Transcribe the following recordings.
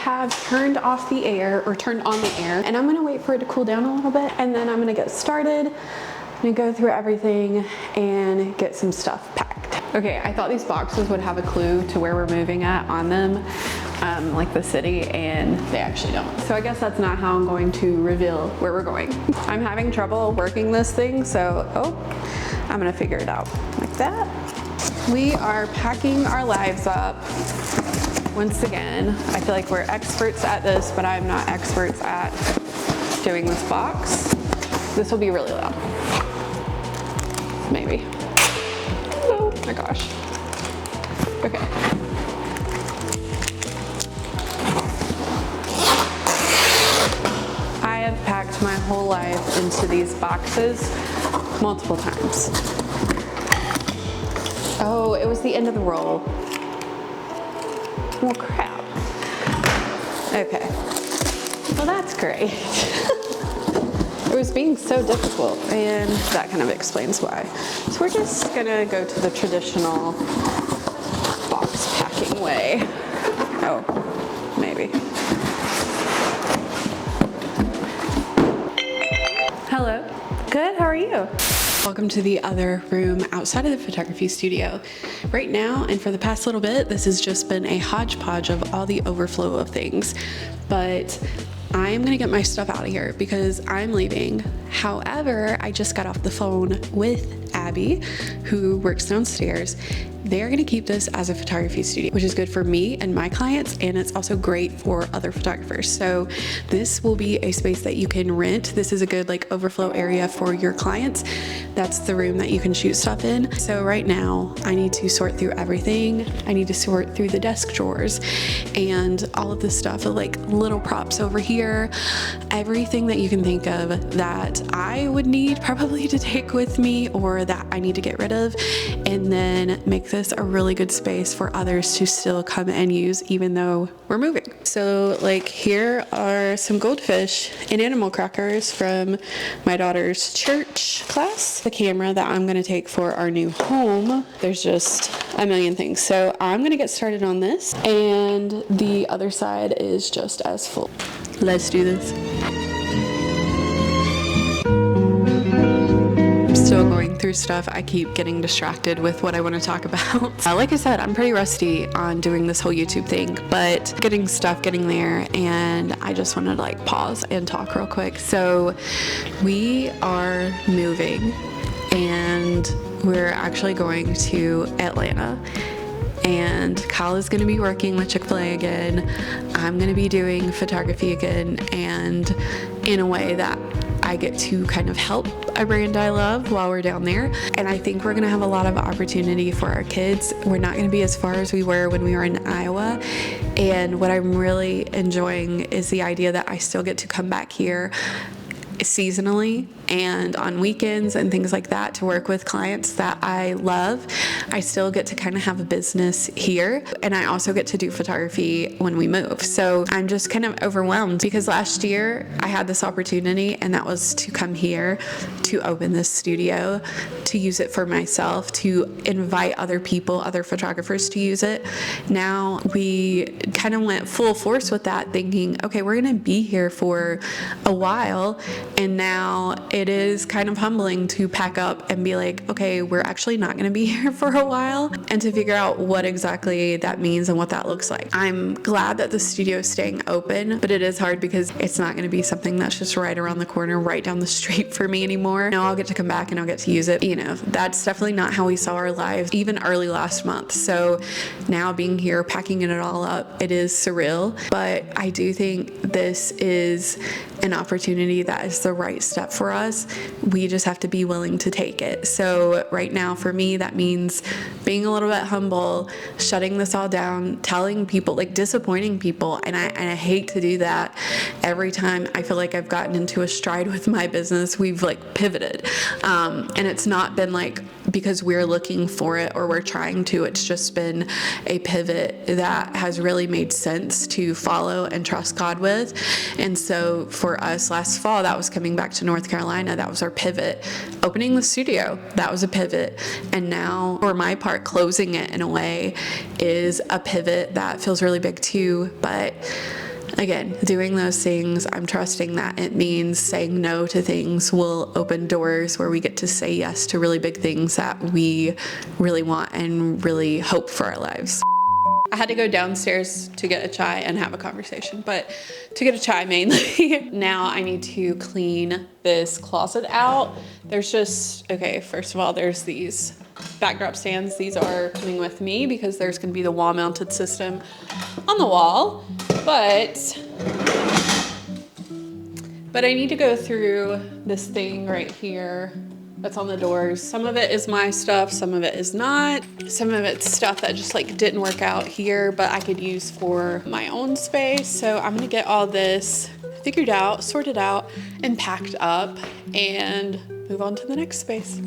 have turned off the air, or turned on the air, and I'm gonna wait for it to cool down a little bit, and then I'm gonna get started. I'm gonna go through everything and get some stuff packed. Okay, I thought these boxes would have a clue to where we're moving at on them, like the city, and they actually don't. So I guess that's not how I'm going to reveal where we're going. I'm having trouble working this thing, so, I'm gonna figure it out like that. We are packing our lives up. Once again, I feel like we're experts at this, but I'm not experts at doing this box. This will be really loud. Maybe. Oh my gosh. Okay. I have packed my whole life into these boxes multiple times. Oh, it was the end of the roll. Well, crap. Okay. Well, that's great. It was being so difficult, and that kind of explains why. So we're just gonna go to the traditional box packing way. Oh, maybe. Hello. Good, how are you? Welcome to the other room outside of the photography studio. Right now, and for the past little bit, this has just been a hodgepodge of all the overflow of things, but I am gonna get my stuff out of here because I'm leaving. However, I just got off the phone with Abby, who works downstairs. They're gonna keep this as a photography studio, which is good for me and my clients, and it's also great for other photographers. So this will be a space that you can rent. This is a good like overflow area for your clients. That's the room that you can shoot stuff in. So right now I need to sort through everything. I need to sort through the desk drawers and all of this stuff, like little props over here, everything that you can think of that I would need probably to take with me or that I need to get rid of, and then make this a really good space for others to still come and use even though we're moving. So like here are some goldfish and animal crackers from my daughter's church class. The camera that I'm gonna take for our new home. There's just a million things. So I'm gonna get started on this, and the other side is just as full. Let's do this. Still going through stuff. I keep getting distracted with what I want to talk about. Like I said, I'm pretty rusty on doing this whole YouTube thing, but getting there, and I just wanted to like pause and talk real quick. So we are moving, and we're actually going to Atlanta. And Kyle is going to be working with Chick-fil-A again. I'm going to be doing photography again, and in a way that I get to kind of help a brand I love while we're down there. And I think we're gonna have a lot of opportunity for our kids. We're not gonna be as far as we were when we were in Iowa. And what I'm really enjoying is the idea that I still get to come back here seasonally and on weekends and things like that to work with clients that I love. I still get to kind of have a business here, and I also get to do photography when we move. So I'm just kind of overwhelmed because last year I had this opportunity, and that was to come here, to open this studio, to use it for myself, to invite other people, other photographers to use it. Now we kind of went full force with that, thinking, okay, we're gonna be here for a while, and now it is kind of humbling to pack up and be like, okay, we're actually not going to be here for a while, and to figure out what exactly that means and what that looks like. I'm glad that the studio is staying open, but it is hard because it's not going to be something that's just right around the corner, right down the street for me anymore. Now I'll get to come back and I'll get to use it. You know, that's definitely not how we saw our lives even early last month. So now being here, packing it all up, it is surreal, but I do think this is an opportunity that is the right step for us. We just have to be willing to take it. So right now for me, that means being a little bit humble, shutting this all down, telling people, like disappointing people. And I hate to do that. Every time I feel like I've gotten into a stride with my business, we've like pivoted. And it's not been like because we're looking for it or we're trying to, it's just been a pivot that has really made sense to follow and trust God with. And so for us last fall, that was coming back to North Carolina. That was our pivot. Opening the studio, that was a pivot. And now, for my part, closing it in a way is a pivot that feels really big too. But again, doing those things, I'm trusting that it means saying no to things will open doors where we get to say yes to really big things that we really want and really hope for our lives. I had to go downstairs to get a chai and have a conversation, but to get a chai mainly. Now I need to clean this closet out. There's just, okay, first of all, there's these backdrop stands. These are coming with me because there's gonna be the wall mounted system on the wall, but I need to go through this thing right here that's on the doors. Some of it is my stuff, some of it is not. Some of it's stuff that just like didn't work out here, but I could use for my own space. So I'm gonna get all this figured out, sorted out, and packed up and move on to the next space.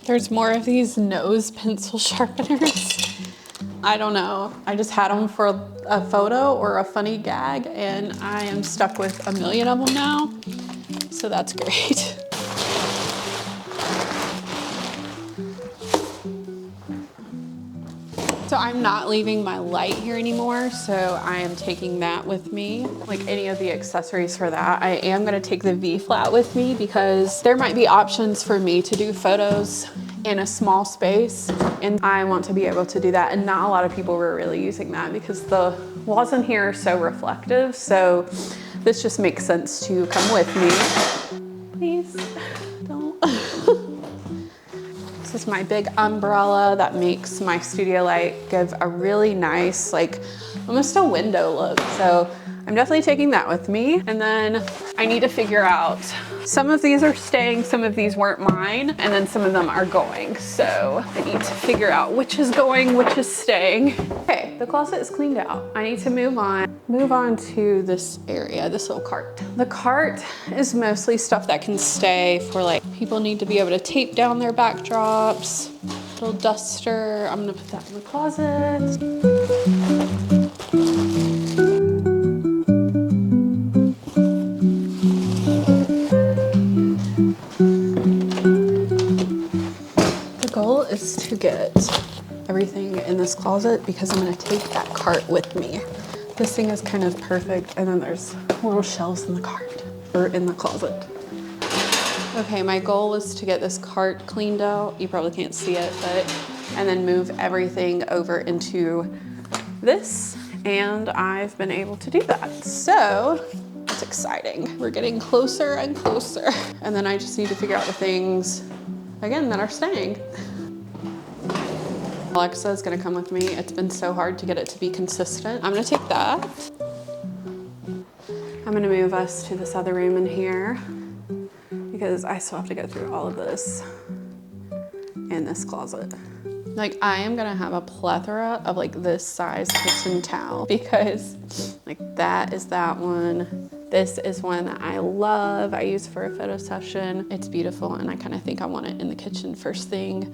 There's more of these nose pencil sharpeners. I don't know. I just had them for a photo or a funny gag, and I am stuck with a million of them now. So that's great. So I'm not leaving my light here anymore, so I am taking that with me. Like any of the accessories for that. I am gonna take the V-flat with me because there might be options for me to do photos in a small space, and I want to be able to do that. And not a lot of people were really using that because the walls in here are so reflective. So this just makes sense to come with me. Please don't. This is my big umbrella that makes my studio light give a really nice, like almost a window look. So I'm definitely taking that with me. And then I need to figure out, some of these are staying, some of these weren't mine, and then some of them are going. So I need to figure out which is going, which is staying. Okay, the closet is cleaned out. I need to move on to this area, this little cart. The cart is mostly stuff that can stay for, like, people need to be able to tape down their backdrops. Little duster, I'm gonna put that in the closet. Is to get everything in this closet because I'm going to take that cart with me. This thing is kind of perfect, and then there's little shelves in the cart or in the closet. Okay, my goal was to get this cart cleaned out. You probably can't see it, and then move everything over into this, and I've been able to do that. So it's exciting. We're getting closer and closer, and then I just need to figure out the things again that are staying. Alexa is gonna come with me. It's been so hard to get it to be consistent. I'm gonna take that. I'm gonna move us to this other room in here because I still have to go through all of this in this closet. Like, I am gonna have a plethora of like this size kitchen towel because like that is that one. This is one that I love. I use for a photo session. It's beautiful, and I kind of think I want it in the kitchen first thing,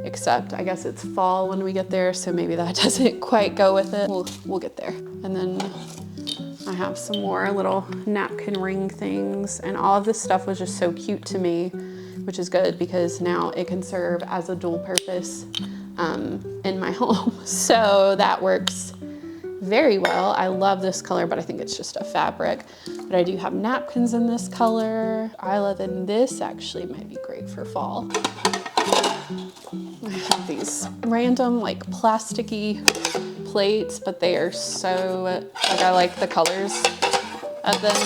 except I guess it's fall when we get there, so maybe that doesn't quite go with it. We'll get there. And then I have some more little napkin ring things, and all of this stuff was just so cute to me, which is good because now it can serve as a dual purpose in my home. So that works very well. I love this color, but I think it's just a fabric. But I do have napkins in this color. I love in this actually might be great for fall. I have these random like plasticky plates, but they are so, like, I like the colors of them.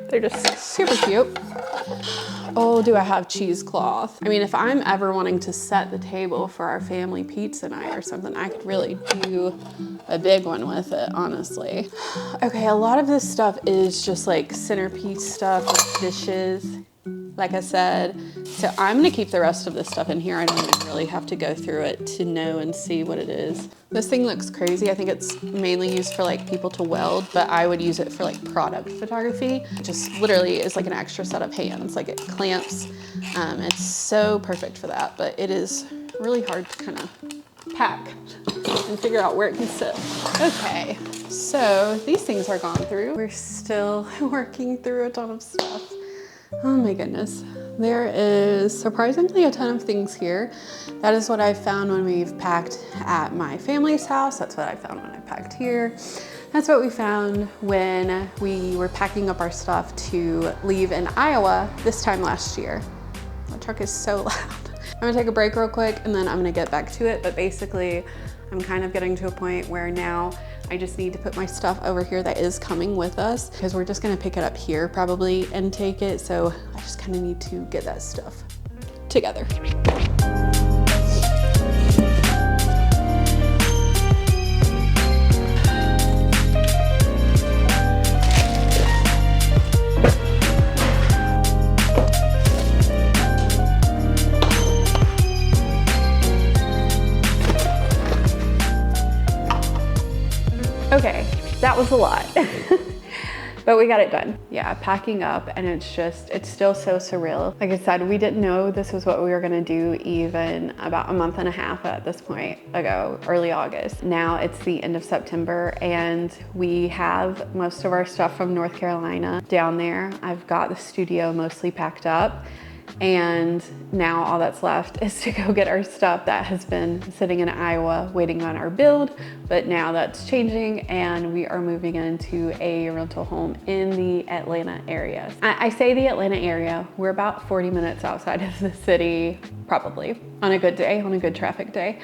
They're just super cute. Oh, do I have cheesecloth? I mean, if I'm ever wanting to set the table for our family pizza night or something, I could really do a big one with it, honestly. Okay, a lot of this stuff is just like centerpiece stuff, like dishes, like I said. So I'm gonna keep the rest of this stuff in here. I don't even really have to go through it to know and see what it is. This thing looks crazy. I think it's mainly used for like people to weld, but I would use it for like product photography. It just literally is like an extra set of hands, like it clamps. It's so perfect for that, but it is really hard to kind of pack and figure out where it can sit. Okay, so these things are gone through. We're still working through a ton of stuff. Oh my goodness. There is surprisingly a ton of things here. That is what I found when we've packed at my family's house. That's what I found when I packed here. That's what we found when we were packing up our stuff to leave in Iowa this time last year. The truck is so loud. I'm gonna take a break real quick and then I'm gonna get back to it. But basically, I'm kind of getting to a point where now I just need to put my stuff over here that is coming with us because we're just gonna pick it up here probably and take it. So I just kind of need to get that stuff together. Okay, that was a lot, but we got it done. Yeah, packing up, and it's still so surreal. Like I said, we didn't know this was what we were gonna do even about a month and a half at this point ago, early August. Now it's the end of September and we have most of our stuff from North Carolina down there. I've got the studio mostly packed up. And now all that's left is to go get our stuff that has been sitting in Iowa waiting on our build, but now that's changing and we are moving into a rental home in the Atlanta area. I say the Atlanta area, we're about 40 minutes outside of the city, probably, on a good day, on a good traffic day.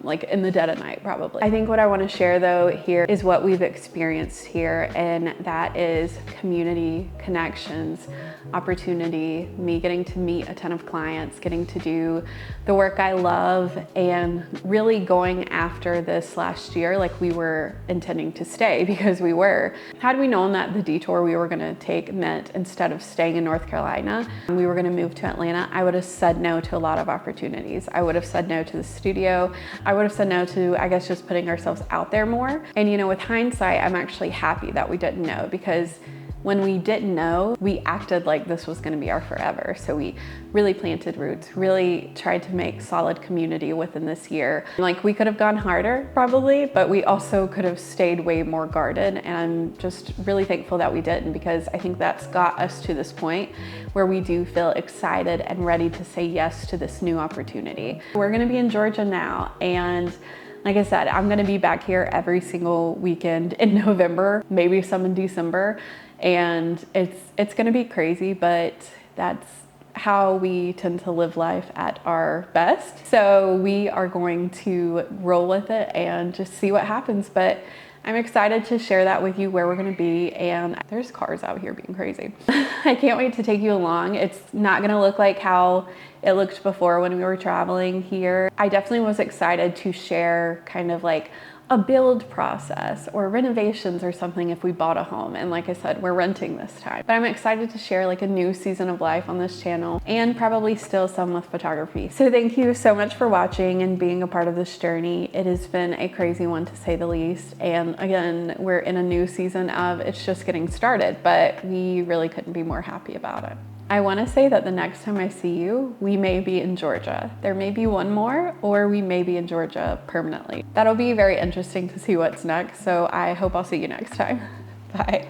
Like in the dead of night, probably. I think what I want to share though here is what we've experienced here, and that is community connections, opportunity, me getting to meet a ton of clients, getting to do the work I love, and really going after this last year like we were intending to stay, because we were. Had we known that the detour we were gonna take meant instead of staying in North Carolina, we were gonna move to Atlanta, I would have said no to a lot of opportunities. I would have said no to the studio. I would have said no to, I guess, just putting ourselves out there more. And you know, with hindsight, I'm actually happy that we didn't know, because when we didn't know, we acted like this was gonna be our forever. So we really planted roots, really tried to make solid community within this year. Like, we could have gone harder probably, but we also could have stayed way more guarded. And I'm just really thankful that we didn't, because I think that's got us to this point where we do feel excited and ready to say yes to this new opportunity. We're gonna be in Georgia now, and like I said, I'm gonna be back here every single weekend in November, maybe some in December. And it's gonna be crazy, but that's how we tend to live life at our best. So we are going to roll with it and just see what happens. But I'm excited to share that with you, where we're gonna be. And there's cars out here being crazy. I can't wait to take you along. It's not gonna look like how it looked before when we were traveling here. I definitely was excited to share kind of like a build process or renovations or something if we bought a home. And like I said, we're renting this time. But I'm excited to share like a new season of life on this channel, and probably still some with photography. So thank you so much for watching and being a part of this journey. It has been a crazy one, to say the least. And again, we're in a new season of it's just getting started, but we really couldn't be more happy about it. I want to say that the next time I see you, we may be in Georgia. There may be one more, or we may be in Georgia permanently. That'll be very interesting to see what's next. So I hope I'll see you next time. Bye.